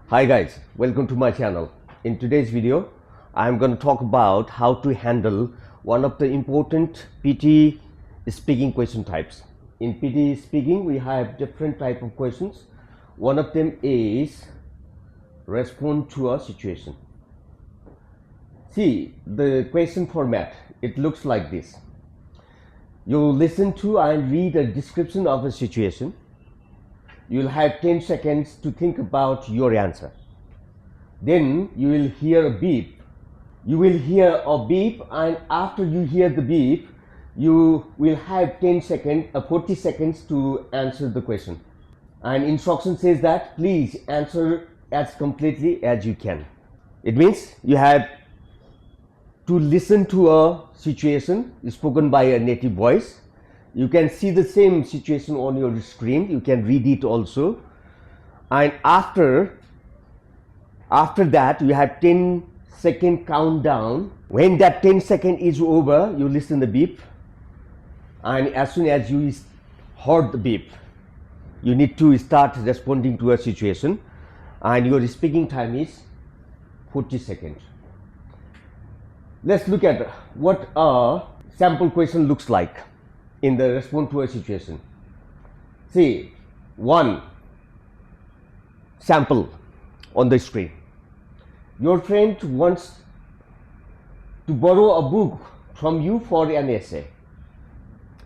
Hi guys, welcome to my channel. In today's video, I'm going to talk about how to handle one of the important PTE speaking question types. In PTE speaking, we have different type of questions. One of them is respond to a situation. See, the question format, it looks like this. You listen to and read a description of a situation. You'll have 10 seconds to think about your answer. Then you will hear a beep. You will hear a beep, and after you hear the beep, you will have 40 seconds to answer the question. And instruction says that please answer as completely as you can. It means you have to listen to a situation spoken by a native voice. You can see the same situation on your screen. You can read it also. And after that, you have 10-second countdown. When that 10 second is over, you listen the beep. And as soon as you heard the beep, you need to start responding to a situation. And your speaking time is 40 seconds. Let's look at what a sample question looks like in the response to a situation. See, one sample on the screen. Your friend wants to borrow a book from you for an essay.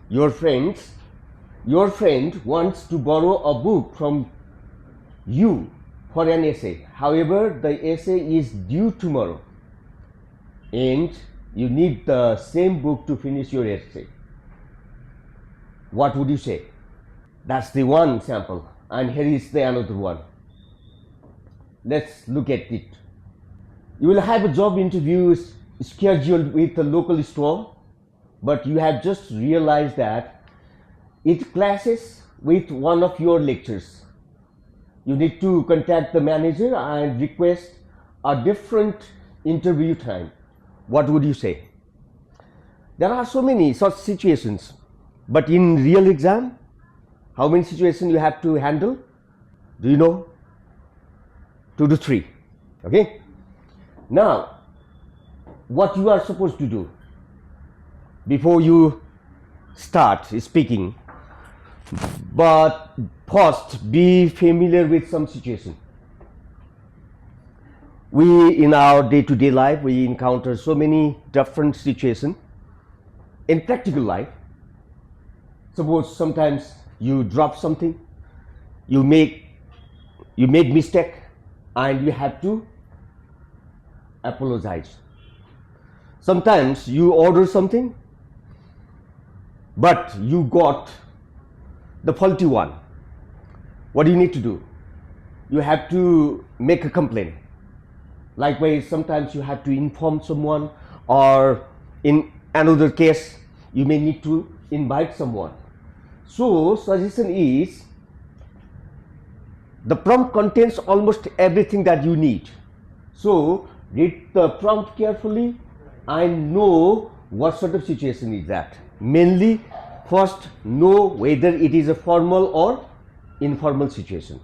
Your friend wants to borrow a book from you for an essay. However, the essay is due tomorrow and you need the same book to finish your essay. What would you say? That's the one sample, and here is the another one. Let's look at it. You will have a job interview scheduled with a local store, but you have just realized that it clashes with one of your lectures. You need to contact the manager and request a different interview time. What would you say? There are so many such situations. But in real exam, how many situations you have to handle? Do you know? 2 to 3. Okay? Now, what you are supposed to do before you start speaking, but first be familiar with some situation. We, in our day-to-day life, we encounter so many different situations. In practical life, suppose sometimes you drop something, you made mistake, and you have to apologize. Sometimes you order something, but you got the faulty one. What do you need to do? You have to make a complaint. Likewise, sometimes you have to inform someone, or in another case, you may need to invite someone. So, suggestion is, the prompt contains almost everything that you need. So, read the prompt carefully and know what sort of situation is that. Mainly, first know whether it is a formal or informal situation.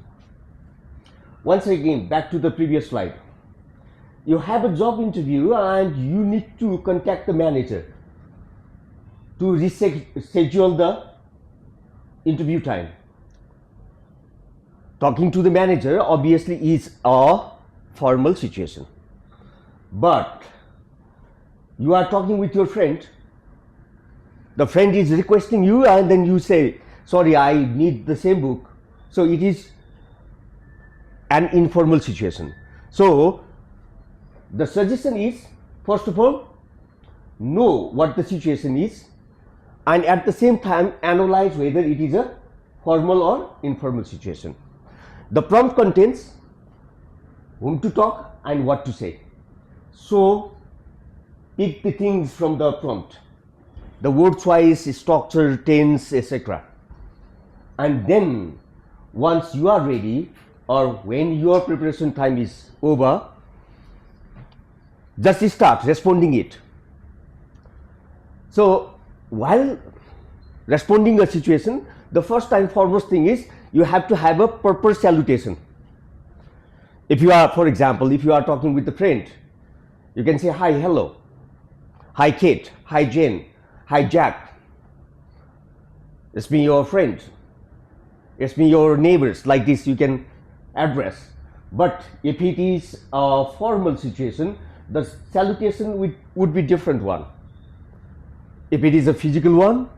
Once again, back to the previous slide. You have a job interview and you need to contact the manager to reschedule the interview time. Talking to the manager obviously is a formal situation. But you are talking with your friend. The friend is requesting you, and then you say, sorry, I need the same book. So it is an informal situation. So the suggestion is, first of all, know what the situation is, and at the same time analyze whether it is a formal or informal situation. The prompt contains whom to talk and what to say. So pick the things from the prompt, the word choice, structure, tense, etc. And then once you are ready, or when your preparation time is over, just start responding it. So while responding a situation, the first and foremost thing is you have to have a proper salutation. If you are, for example, if you are talking with a friend, you can say hi, hello, hi Kate, hi Jane, hi Jack. It's me, your friend. It's me, your neighbors. Like this you can address. But if it is a formal situation, the salutation would be different one. If it is a physical one,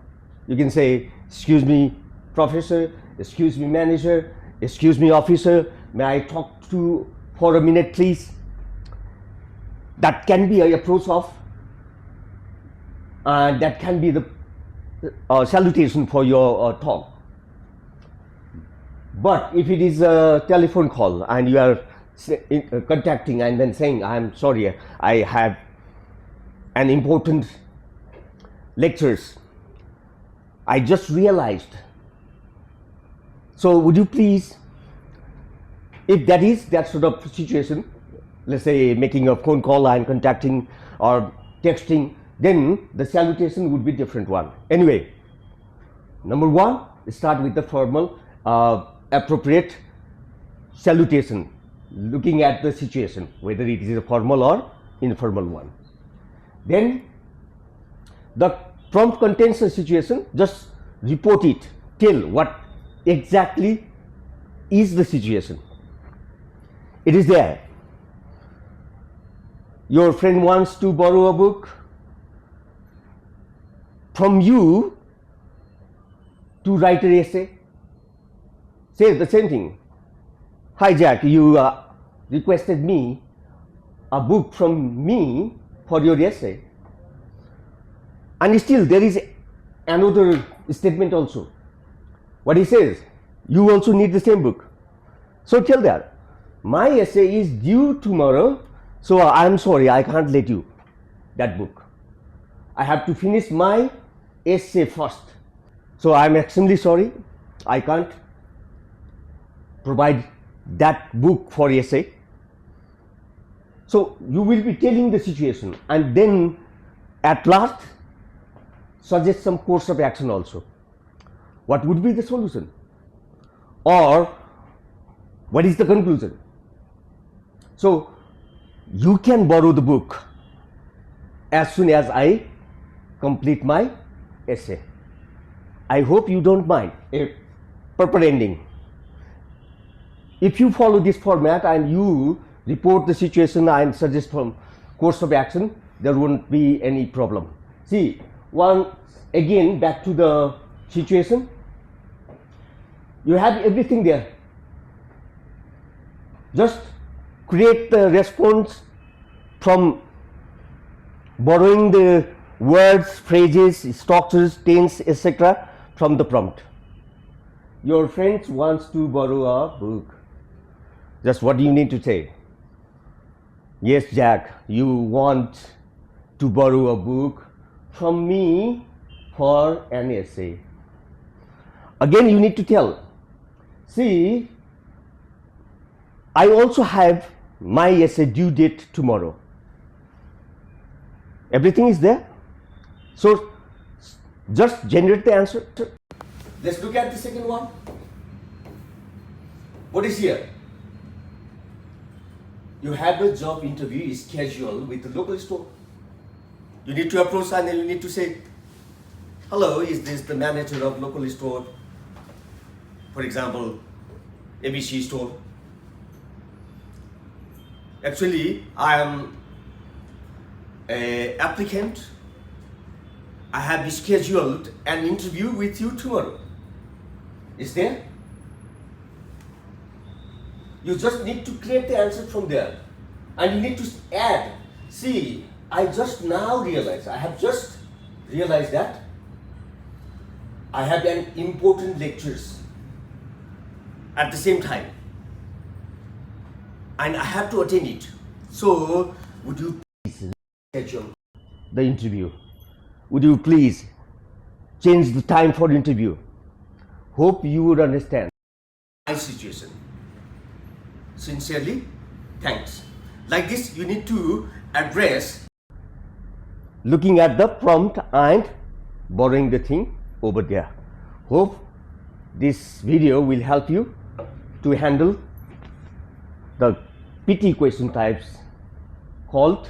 you can say, excuse me, professor, excuse me, manager, excuse me, officer, may I talk to you for a minute, please? That can be an approach of, and that can be the salutation for your talk. But if it is a telephone call and you are contacting and then saying, I'm sorry, I have an important lectures, I just realized. So would you please, if that is that sort of situation, let's say making a phone call and contacting or texting, then the salutation would be different one. Anyway, number one, start with the formal appropriate salutation, looking at the situation, whether it is a formal or informal one. Then the prompt contains a situation, just report it, tell what exactly is the situation. It is there. Your friend wants to borrow a book from you to write an essay. Say the same thing. Hi Jack, you requested me a book from me for your essay. And still there is another statement also. What he says, you also need the same book. So tell that, my essay is due tomorrow, so I am sorry, I can't let you that book. I have to finish my essay first. So I am extremely sorry, I can't provide that book for essay. So you will be telling the situation and then at last suggest some course of action also. What would be the solution? Or what is the conclusion? So you can borrow the book as soon as I complete my essay. I hope you don't mind a proper ending. If you follow this format and you report the situation and suggest some course of action, there won't be any problem. See, again back to the situation, you have everything there. Just create the response from borrowing the words, phrases, structures, tense, etc. from the prompt. Your friend wants to borrow a book. Just what do you need to say? Yes, Jack, you want to borrow a book from me for an essay. Again, you need to tell, see, I also have my essay due date tomorrow. Everything is there. So just generate the answer. Let's look at the second one. What is here? You have a job interview scheduled with the local store. You need to approach and then you need to say, hello, is this the manager of local store? For example, ABC store. Actually, I am an applicant. I have scheduled an interview with you tomorrow. Is there? You just need to create the answer from there. And you need to add, see, I just now realized, I have just realized that I have an important lectures at the same time. And I have to attend it. So, would you please schedule the interview? Would you please change the time for interview? Hope you would understand my situation. Sincerely, thanks. Like this, you need to address looking at the prompt and borrowing the thing over there. Hope this video will help you to handle the PTE question types called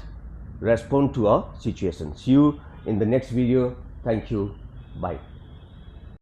respond to a situation. See you in the next video. Thank you. Bye.